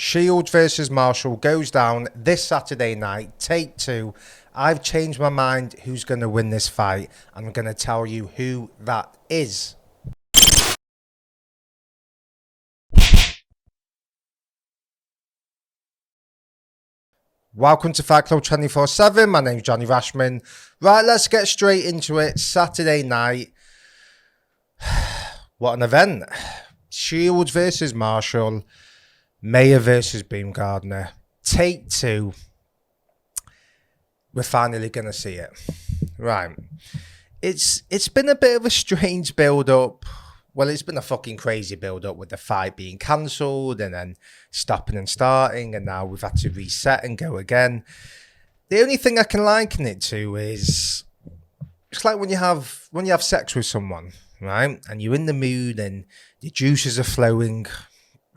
Shield versus Marshall goes down this Saturday night, take two. I've changed my mind who's going to win this fight. I'm going to tell you who that is. Welcome to Fight Club 24/7. My name's Johnny Rashman. Right, let's get straight into it. Saturday night. What an event. Shields versus Marshall. Mayer versus Baumgardner. Take two. We're finally going to see it. Right. It's been a bit of a strange build-up. Well, it's been a fucking crazy build-up with the fight being cancelled and then stopping and starting, and now we've had to reset and go again. The only thing I can liken it to is it's like when you have sex with someone, right? And you're in the mood and the juices are flowing.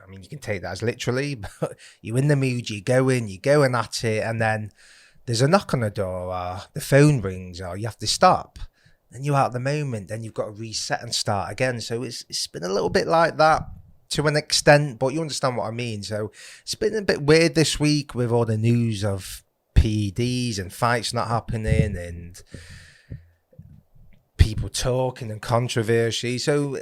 I mean, you can take that as literally, but you're in the mood, you're going at it, and then there's a knock on the door, or the phone rings, or you have to stop. And you're out of the moment, then you've got to reset and start again. So it's been a little bit like that to an extent, but you understand what I mean. So it's been a bit weird this week with all the news of PEDs and fights not happening and people talking and controversy. So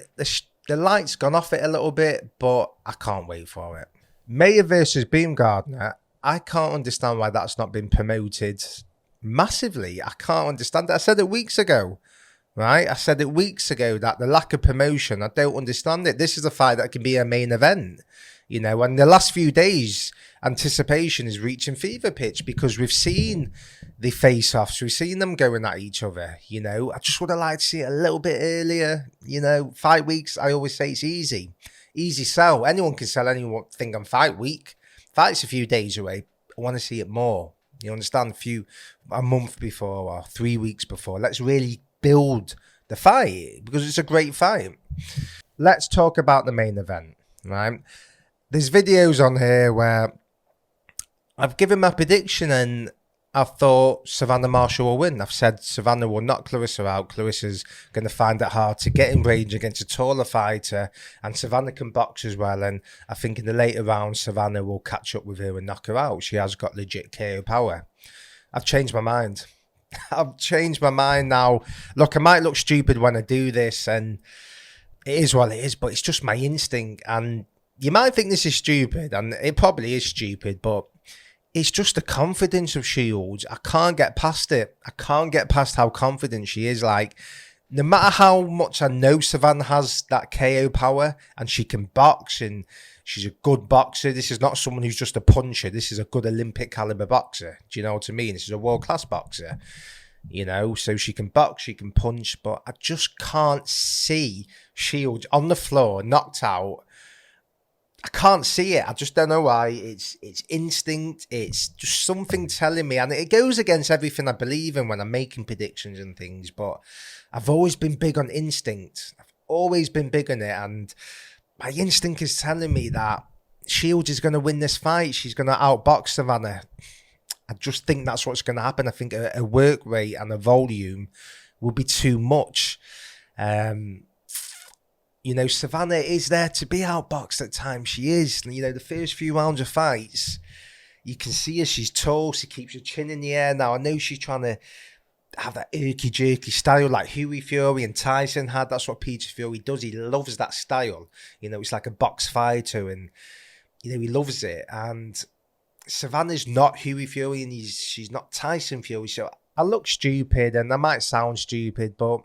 the light's gone off it a little bit, but I can't wait for it. Mayer versus Baumgardner. I can't understand why that's not been promoted massively. I can't understand it. I said it weeks ago, right? I said it weeks ago that the lack of promotion, I don't understand it. This is a fight that can be a main event, you know, and the last few days, anticipation is reaching fever pitch because we've seen the face-offs. We've seen them going at each other, you know. I just would have liked to see it a little bit earlier, you know. Fight weeks, I always say it's easy. Easy sell. Anyone can sell anything on fight week. Fight's a few days away. I want to see it more. You understand? A month before or 3 weeks before. Let's really build the fight because it's a great fight. Let's talk about the main event, right? There's videos on here where I've given my prediction and I've thought Savannah Marshall will win. I've said Savannah will knock Claressa out. Clarissa's going to find it hard to get in range against a taller fighter, and Savannah can box as well. And I think in the later rounds, Savannah will catch up with her and knock her out. She has got legit KO power. I've changed my mind. I've changed my mind now. Look, I might look stupid when I do this, and it is what it is, but it's just my instinct. And you might think this is stupid, and it probably is stupid, but it's just the confidence of Shields. I can't get past it. I can't get past how confident she is. Like, no matter how much I know Savannah has that KO power and she can box and she's a good boxer. This is not someone who's just a puncher. This is a good Olympic caliber boxer. Do you know what I mean? This is a world-class boxer. You know, so she can box, she can punch, but I just can't see Shields on the floor, knocked out. I can't see it. I just don't know why. It's instinct. It's just something telling me. And it goes against everything I believe in when I'm making predictions and things. But I've always been big on instinct. I've always been big on it. And my instinct is telling me that Shields is going to win this fight. She's going to outbox Savannah. I just think that's what's going to happen. I think a work rate and a volume will be too much. You know, Savannah is there to be outboxed at times. She is. You know, the first few rounds of fights, you can see her. She's tall. She keeps her chin in the air. Now, I know she's trying to have that irky-jerky style like Hughie Fury and Tyson had. That's what Peter Fury does. He loves that style. You know, it's like a box fighter and, you know, he loves it. And Savannah's not Hughie Fury and she's not Tyson Fury. So I look stupid and I might sound stupid, but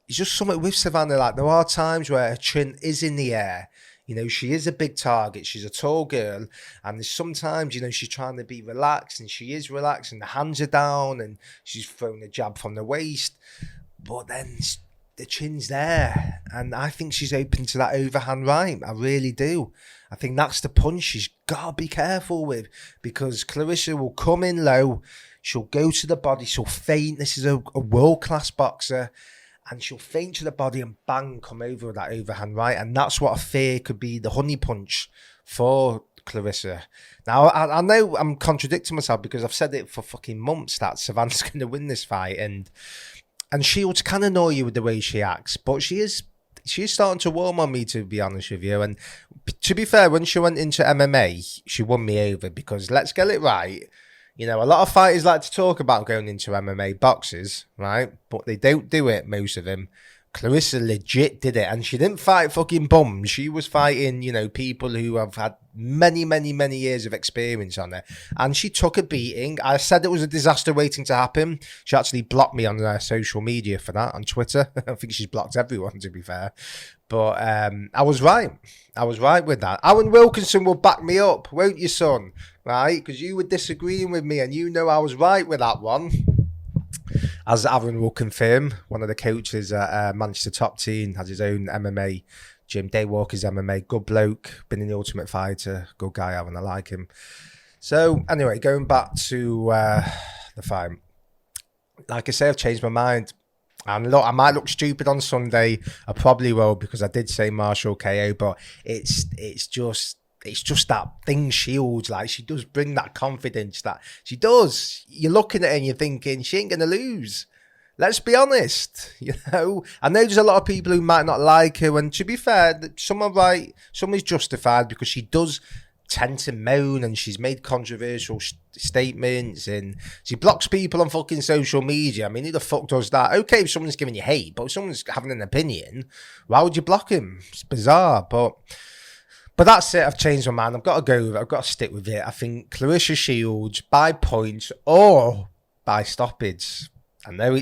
it's just something with Savannah. Like, there are times where her chin is in the air. You know, she is a big target. She's a tall girl. And there's sometimes, you know, she's trying to be relaxed and she is relaxed and the hands are down and she's throwing a jab from the waist. But then the chin's there. And I think she's open to that overhand right. I really do. I think that's the punch she's got to be careful with because Claressa will come in low. She'll go to the body. She'll feint. This is a world-class boxer. And she'll feint to the body and bang, come over with that overhand right. And that's what I fear could be the honey punch for Claressa. Now, I know I'm contradicting myself because I've said it for fucking months that Savannah's going to win this fight. And Shields can annoy you with the way she acts. But she is she's starting to warm on me, to be honest with you. And to be fair, when she went into MMA, she won me over because let's get it right. You know, a lot of fighters like to talk about going into MMA boxes, right? But they don't do it, most of them. Claressa legit did it, and she didn't fight fucking bums. She was fighting, you know, people who have had many, many, many years of experience on her, and she took a beating. I said it was a disaster waiting to happen. She actually blocked me on social media for that, on Twitter. I think she's blocked everyone, to be fair. But I was right. I was right with that. Alan Wilkinson will back me up, won't you, son? Right? Because you were disagreeing with me, and you know I was right with that one. As Aaron will confirm, one of the coaches at Manchester Top Team has his own MMA gym. Daywalker's MMA, good bloke, been in the Ultimate Fighter, good guy, Aaron, I like him. So anyway, going back to the fight. Like I say, I've changed my mind. And look, I might look stupid on Sunday. I probably will, because I did say Marshall KO, but it's just that thing Shields, like, she does bring that confidence that she does. You're looking at her and you're thinking, she ain't going to lose. Let's be honest, you know. I know there's a lot of people who might not like her, and to be fair, some are right, some is justified, because she does tend to moan, and she's made controversial statements, and she blocks people on fucking social media. I mean, who the fuck does that? Okay, if someone's giving you hate, but if someone's having an opinion, why would you block him? It's bizarre, but that's it. I've changed my mind. I've got to go with it. I've got to stick with it. I think Claressa Shields by points or by stoppage. I know.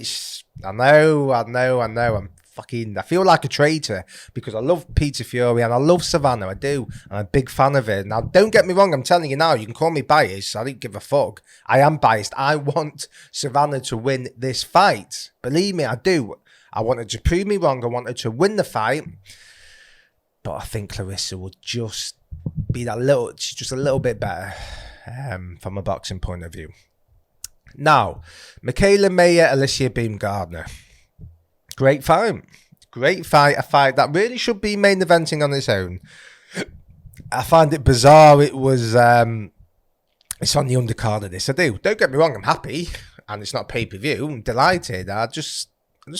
I feel like a traitor because I love Peter Fury and I love Savannah. I do. I'm a big fan of it. Now, don't get me wrong. I'm telling you now, you can call me biased. I don't give a fuck. I am biased. I want Savannah to win this fight. Believe me, I do. I wanted to prove me wrong. I wanted to win the fight. But I think Claressa will just be just a little bit better from a boxing point of view. Now, Mikaela Mayer, Alicia Baumgardner. Great fight. Great fight. A fight that really should be main eventing on its own. I find it bizarre. It was, it's on the undercard of this. I do. Don't get me wrong, I'm happy. And it's not pay-per-view. I'm delighted. I just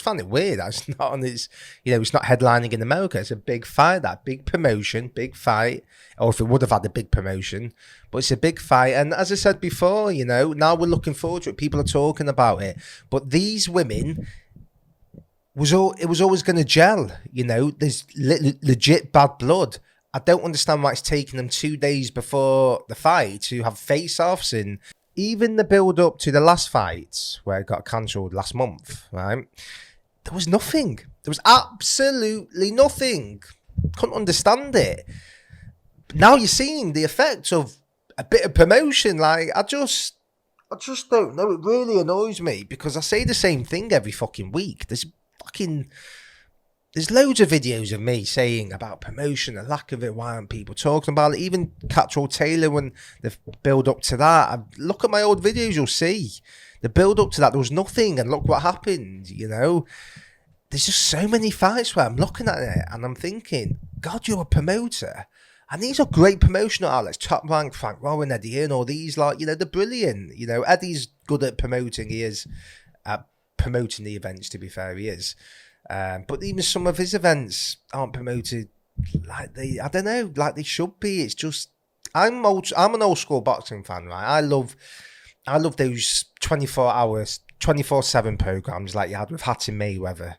find it weird. It's not on its, it's not headlining in America. It's a big fight, that big promotion, big fight. Or if it would have had a big promotion, but it's a big fight. And as I said before, now we're looking forward to it. People are talking about it. But these women, it was always going to gel. There's legit bad blood. I don't understand why it's taking them 2 days before the fight to have face-offs, and even the build-up to the last fight, where it got cancelled last month, right? There was nothing. There was absolutely nothing. Couldn't understand it. Now you're seeing the effect of a bit of promotion. Like, I just don't know. It really annoys me because I say the same thing every fucking week. There's loads of videos of me saying about promotion, the lack of it, why aren't people talking about it? Even Catchall Taylor, when the build up to that, look at my old videos, you'll see. The build up to that, there was nothing, and look what happened, There's just so many fights where I'm looking at it and I'm thinking, God, you're a promoter. And these are great promotional outlets. Top Rank, Frank Warren, Eddie Hearn, all these, they're brilliant. Eddie's good at promoting. He is at promoting the events, to be fair, he is. But even some of his events aren't promoted like they should be. It's just, I'm an old school boxing fan, right? I love those 24/7 programs like you had with Hattie Mayweather,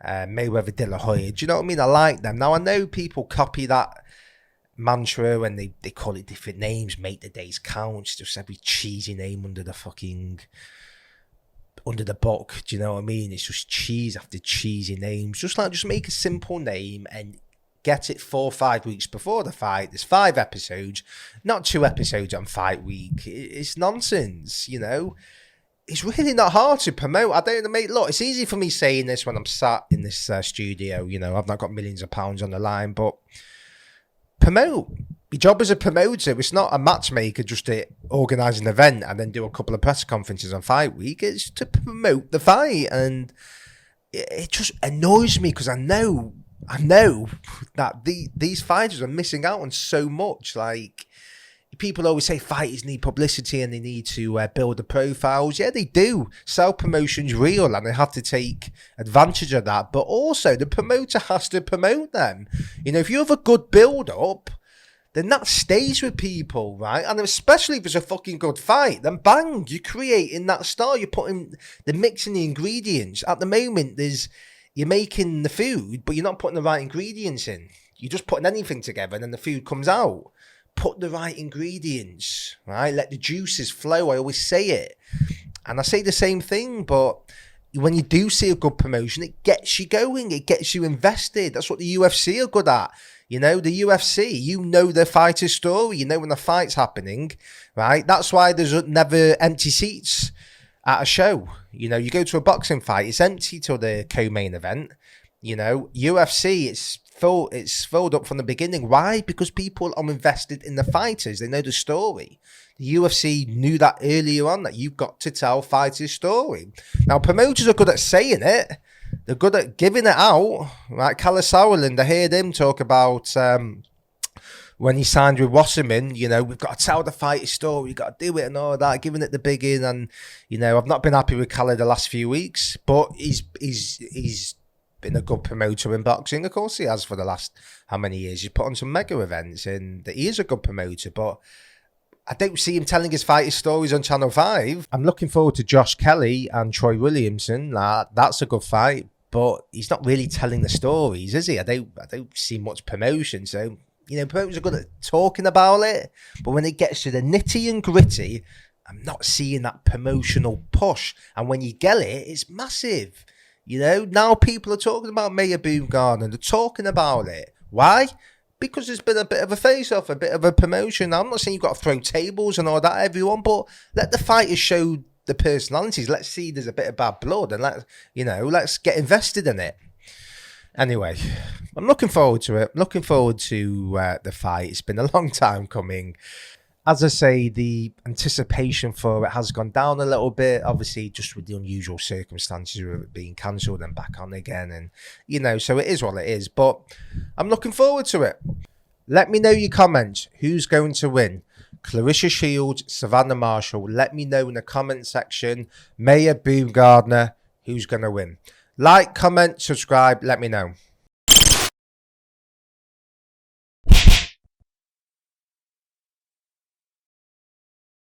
Mayweather De La Hoya. Do you know what I mean? I like them. Now I know people copy that mantra and they call it different names, make the days count. It's just every cheesy name under the book. Do you know what I mean? It's just cheese after cheesy names. Just make a simple name and get it 4 or 5 weeks before the fight. There's 5 episodes, not 2 episodes on fight week. It's nonsense, It's really not hard to promote. I don't know, mate. Look, it's easy for me saying this when I'm sat in this studio. I've not got millions of pounds on the line, but promote. Your job as a promoter, it's not a matchmaker just to organise an event and then do a couple of press conferences on fight week. It's to promote the fight, and it just annoys me because I know that these fighters are missing out on so much. Like, People always say fighters need publicity and they need to build the profiles. Yeah, they do. Self-promotion's real and they have to take advantage of that. But also, the promoter has to promote them. You know, if you have a good build-up, then that stays with people, right? And especially if it's a fucking good fight, then bang, you're creating that star. You're mixing the ingredients. At the moment, you're making the food, but you're not putting the right ingredients in. You're just putting anything together and then the food comes out. Put the right ingredients, right? Let the juices flow. I always say it. And I say the same thing, but when you do see a good promotion, it gets you going. It gets you invested. That's what the UFC are good at. You know, the UFC, you know the fighter's story. You know when the fight's happening, right? That's why there's never empty seats at a show. You know, you go to a boxing fight, it's empty till the co-main event. You know, UFC, it's filled up from the beginning. Why? Because people are invested in the fighters. They know the story. The UFC knew that earlier on, that you've got to tell fighters' story. Now, promoters are good at saying it. They're good at giving it out. Right? Kalle Sauerland, I heard him talk about when he signed with Wasserman, you know, we've got to tell the fighter's story, we've got to do it and all that, giving it the big in. And, you know, I've not been happy with Kalle the last few weeks, but he's been a good promoter in boxing. Of course he has for the last how many years. He's put on some mega events and he is a good promoter, but I don't see him telling his fighters' stories on Channel 5. I'm looking forward to Josh Kelly and Troy Williamson. That's a good fight, but he's not really telling the stories, is he? I don't see much promotion. So, you know, promoters are good at talking about it, but when it gets to the nitty and gritty, I'm not seeing that promotional push. And when you get it, it's massive. You know, now people are talking about Mayor Baumgardner. They're talking about it. Why? Because there's been a bit of a face-off, a bit of a promotion. I'm not saying you've got to throw tables and all that, everyone, but let the fighters show the personalities. Let's see there's a bit of bad blood and let's get invested in it. Anyway, I'm looking forward to it. Looking forward to the fight. It's been a long time coming. As I say, the anticipation for it has gone down a little bit, obviously, just with the unusual circumstances of it being cancelled and back on again. And, you know, so it is what it is. But I'm looking forward to it. Let me know your comments. Who's going to win? Claressa Shields, Savannah Marshall. Let me know in the comment section. Mayor Baumgardner, who's going to win? Like, comment, subscribe. Let me know.